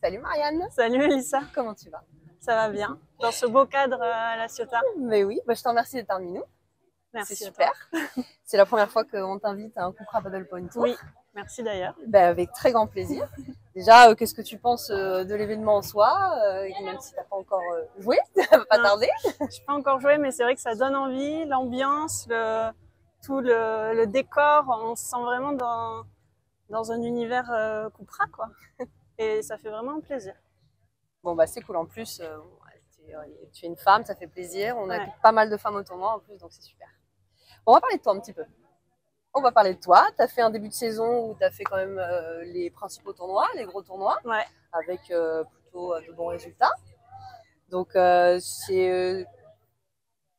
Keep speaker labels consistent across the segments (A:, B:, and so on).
A: Salut Marianne,
B: Salut Elissa,
A: comment tu vas?
B: ça va bien? Dans ce beau cadre à La Ciotat.
A: Mais oui, je te remercie d'être parmi nous.
B: Merci
A: C'est
B: à toi.
A: super. C'est la première fois qu'on t'invite à un Cupra Paddle Point Tour.
B: Oui, merci d'ailleurs.
A: Avec très grand plaisir. Déjà, qu'est-ce que tu penses de l'événement en soi, même si tu n'as pas encore joué, ça va pas
B: Non.
A: tarder.
B: Je n'ai pas encore joué, mais c'est vrai que ça donne envie, l'ambiance, tout le décor. On se sent vraiment dans un univers Cupra, quoi. Et ça fait vraiment plaisir.
A: Bon, c'est cool. En plus, tu es une femme, ça fait plaisir. On a
B: Ouais.
A: pas mal de femmes au tournoi en plus, donc c'est super. Bon, on va parler de toi un petit peu. On va parler de toi. Tu as fait un début de saison où tu as fait quand même les principaux tournois, les gros tournois,
B: Ouais.
A: avec plutôt de bons résultats. Donc, c'est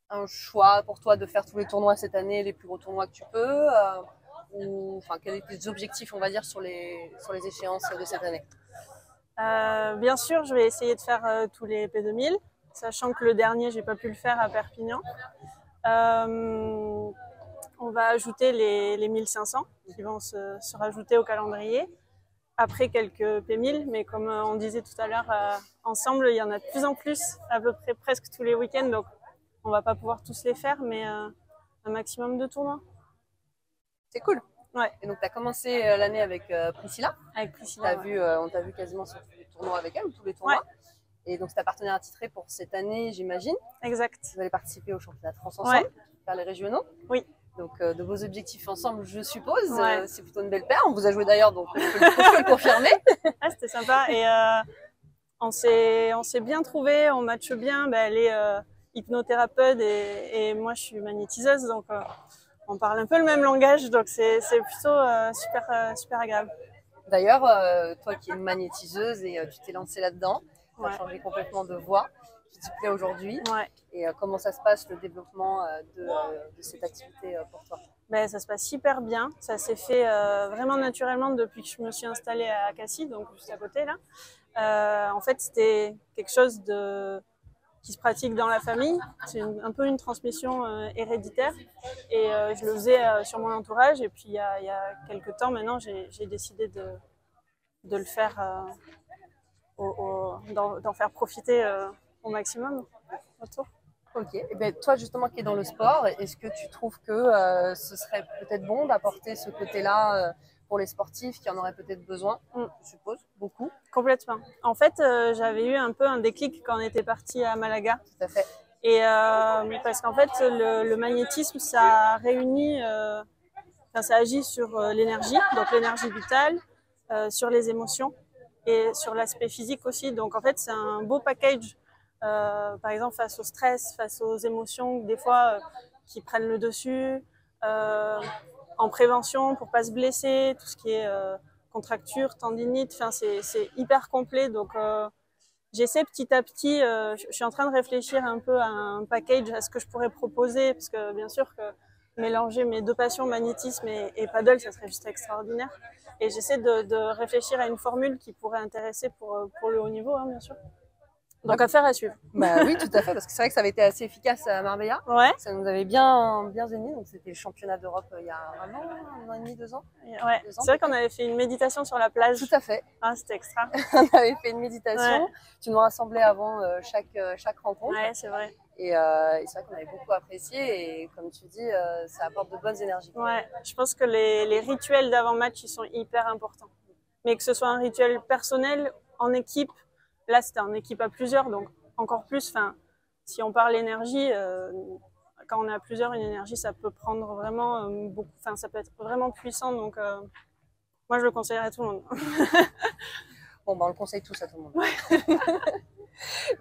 A: un choix pour toi de faire tous les tournois cette année, les plus gros tournois que tu peux ou enfin, quels étaient tes objectifs, on va dire, sur les échéances de cette année?
B: Bien sûr, je vais essayer de faire tous les P2000, sachant que le dernier, j'ai pas pu le faire à Perpignan. On va ajouter les 1500 qui vont se rajouter au calendrier. Après quelques P1000, mais comme on disait tout à l'heure ensemble, il y en a de plus en plus, à peu près presque tous les week-ends, donc on va pas pouvoir tous les faire, mais un maximum de tournois.
A: C'est cool.
B: Ouais.
A: Et donc, tu as commencé l'année avec Priscilla.
B: Avec Priscilla,
A: on t'a vu quasiment sur tous les tournois avec elle, ou tous les tournois.
B: Ouais.
A: Et donc, c'est ta partenaire attitrée pour cette année, j'imagine.
B: Exact.
A: Vous allez participer au championnat de France ensemble,
B: Ouais.
A: faire les régionaux.
B: Oui.
A: Donc, de vos objectifs ensemble, je suppose.
B: Ouais.
A: C'est plutôt une belle paire. On vous a joué d'ailleurs, donc je peux le confirmer.
B: Ah, c'était sympa. Et on s'est bien trouvé, on matche bien. Elle est hypnothérapeute et moi, je suis magnétiseuse. Donc, on parle un peu le même langage. Donc, c'est plutôt super agréable.
A: D'ailleurs, toi qui es une magnétiseuse et tu t'es lancée là-dedans, tu as changé complètement de voix. Tu t'y plais aujourd'hui.
B: Ouais.
A: Et comment ça se passe, le développement de cette activité pour toi?
B: Ça se passe hyper bien. Ça s'est fait vraiment naturellement depuis que je me suis installée à Cassis, donc juste à côté là. En fait, c'était quelque chose qui se pratique dans la famille. C'est un peu une transmission héréditaire. Et je le faisais sur mon entourage. Et puis, il y a quelques temps maintenant, j'ai décidé de le faire, d'en faire profiter au maximum autour.
A: Ok. Et toi, justement, qui es dans le sport, est-ce que tu trouves que ce serait peut-être bon d'apporter ce côté-là pour les sportifs qui en auraient peut-être besoin, je suppose, beaucoup?
B: Complètement. En fait, j'avais eu un peu un déclic quand on était parti à Malaga.
A: Tout à fait.
B: Et parce qu'en fait, le magnétisme, ça réunit, ça agit sur l'énergie, donc l'énergie vitale, sur les émotions et sur l'aspect physique aussi. Donc en fait, c'est un beau package. Par exemple, face au stress, face aux émotions, des fois, qui prennent le dessus, en prévention pour pas se blesser, tout ce qui est contracture, tendinite, enfin, c'est hyper complet. Donc, j'essaie petit à petit, je suis en train de réfléchir un peu à un package, à ce que je pourrais proposer, parce que bien sûr que mélanger mes deux passions, magnétisme et paddle, ça serait juste extraordinaire. Et j'essaie de réfléchir à une formule qui pourrait intéresser pour le haut niveau, hein, bien sûr. Donc, affaire à suivre.
A: Oui, tout à fait, parce que c'est vrai que ça avait été assez efficace à Marbella.
B: Ouais.
A: Ça nous avait bien gêné. Donc, c'était le championnat d'Europe il y a un an et demi, 2 ans.
B: Ouais. C'est vrai qu'on avait fait une méditation sur la plage.
A: Tout à fait.
B: Ah, c'était extra.
A: On avait fait une méditation.
B: Ouais.
A: Tu nous rassemblais avant chaque rencontre.
B: Ouais, c'est vrai.
A: Et c'est vrai qu'on avait beaucoup apprécié. Et comme tu dis, ça apporte de bonnes énergies.
B: Ouais, je pense que les rituels d'avant-match, ils sont hyper importants. Mais que ce soit un rituel personnel, en équipe, là c'était en équipe à plusieurs, donc encore plus, enfin, si on parle énergie, quand on est à plusieurs, une énergie, ça peut prendre vraiment beaucoup, enfin, ça peut être vraiment puissant, donc moi je le conseillerais à tout le monde.
A: Bon, on le conseille tous à tout le monde.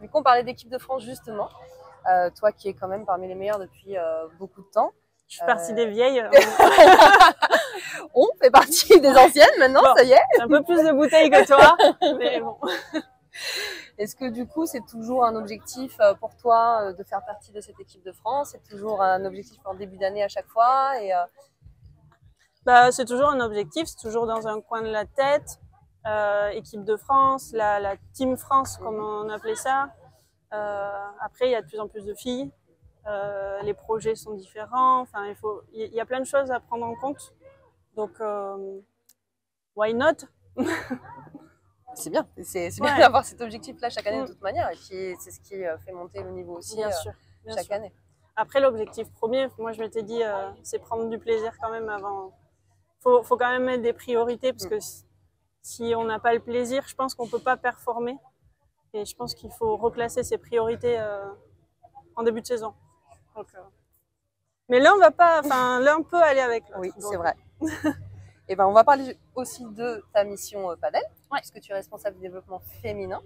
A: Du coup, on parlait d'équipe de France justement. Toi qui es quand même parmi les meilleurs depuis beaucoup de temps.
B: Je suis partie des vieilles.
A: On fait partie des anciennes maintenant, bon, ça y est.
B: J'ai un peu plus de bouteilles que toi, mais bon.
A: Est-ce que du coup, c'est toujours un objectif pour toi de faire partie de cette équipe de France? C'est toujours un objectif en début d'année à chaque fois
B: c'est toujours un objectif, c'est toujours dans un coin de la tête. Équipe de France, la Team France, comme on appelait ça. Après, il y a de plus en plus de filles. Les projets sont différents. Enfin, il y a plein de choses à prendre en compte. Donc, why not?
A: C'est bien. C'est bien
B: Ouais.
A: d'avoir cet objectif-là chaque année de
B: Mm.
A: toute manière. Et puis, c'est ce qui fait monter le niveau aussi
B: Bien sûr. Bien
A: chaque
B: sûr.
A: année.
B: Après, l'objectif premier, moi je m'étais dit, c'est prendre du plaisir quand même avant. Faut quand même mettre des priorités parce que si on n'a pas le plaisir, je pense qu'on peut pas performer. Et je pense qu'il faut reclasser ses priorités en début de saison. Donc, mais là, on va pas, enfin, là, on peut aller avec l'autre.
A: Oui,
B: Donc,
A: c'est vrai. Et ben, on va parler aussi de ta mission Padel, puisque tu es responsable du développement féminin,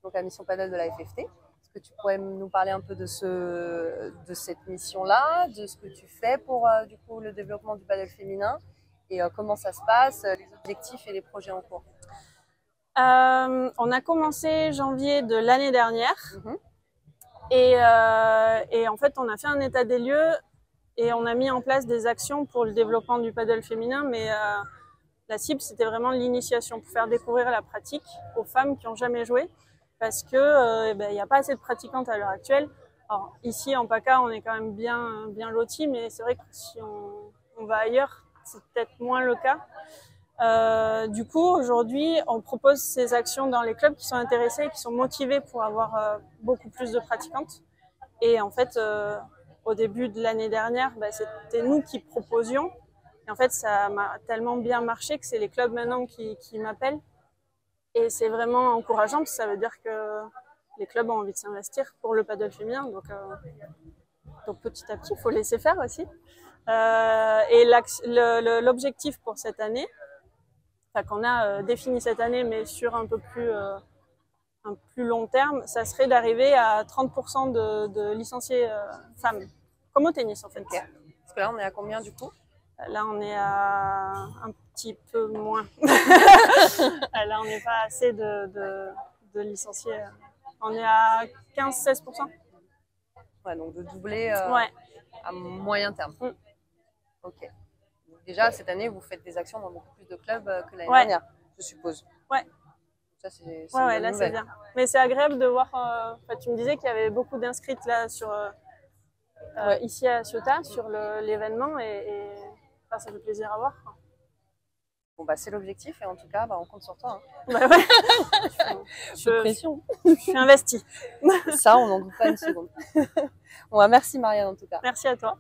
A: donc la mission Padel de la FFT. Est-ce que tu pourrais nous parler un peu de cette mission-là, de ce que tu fais pour du coup le développement du Padel féminin et comment ça se passe, les objectifs et les projets en cours?
B: On a commencé janvier de l'année dernière et en fait, on a fait un état des lieux et on a mis en place des actions pour le développement du paddle féminin, mais la cible, c'était vraiment l'initiation pour faire découvrir la pratique aux femmes qui n'ont jamais joué, parce que il n'y a pas assez de pratiquantes à l'heure actuelle. Alors, ici, en PACA, on est quand même bien lotis, mais c'est vrai que si on va ailleurs, c'est peut-être moins le cas. Du coup, aujourd'hui, on propose ces actions dans les clubs qui sont intéressés et qui sont motivés pour avoir beaucoup plus de pratiquantes. Et en fait, au début de l'année dernière, c'était nous qui proposions. Et en fait, ça m'a tellement bien marché que c'est les clubs maintenant qui m'appellent. Et c'est vraiment encourageant parce que ça veut dire que les clubs ont envie de s'investir pour le paddle féminin. Donc petit à petit, il faut laisser faire aussi. Et l'objectif pour cette année, qu'on a défini cette année, mais sur un plus long terme, ça serait d'arriver à 30% de licenciés femmes, comme au tennis en fait.
A: Okay. Parce que là, on est à combien du coup?
B: Là, on est à un petit peu moins. Là, on n'est pas assez de licenciés. On est à 15-16%.
A: Ouais, donc de doubler à moyen terme. Ok. Déjà, cette année, vous faites des actions dans beaucoup plus de clubs que l'année dernière, je suppose.
B: Ouais.
A: Ça, c'est
B: là, c'est bien. Mais c'est agréable de voir. Tu me disais qu'il y avait beaucoup d'inscrites là ici à Ceuta sur l'événement et ça fait plaisir à voir.
A: Bon, c'est l'objectif et en tout cas, on compte sur toi.
B: Hein. Ouais.
A: Pression.
B: Je suis investie.
A: Ça, on n'en doute pas une seconde. Bon, merci Marianne en tout cas.
B: Merci à toi.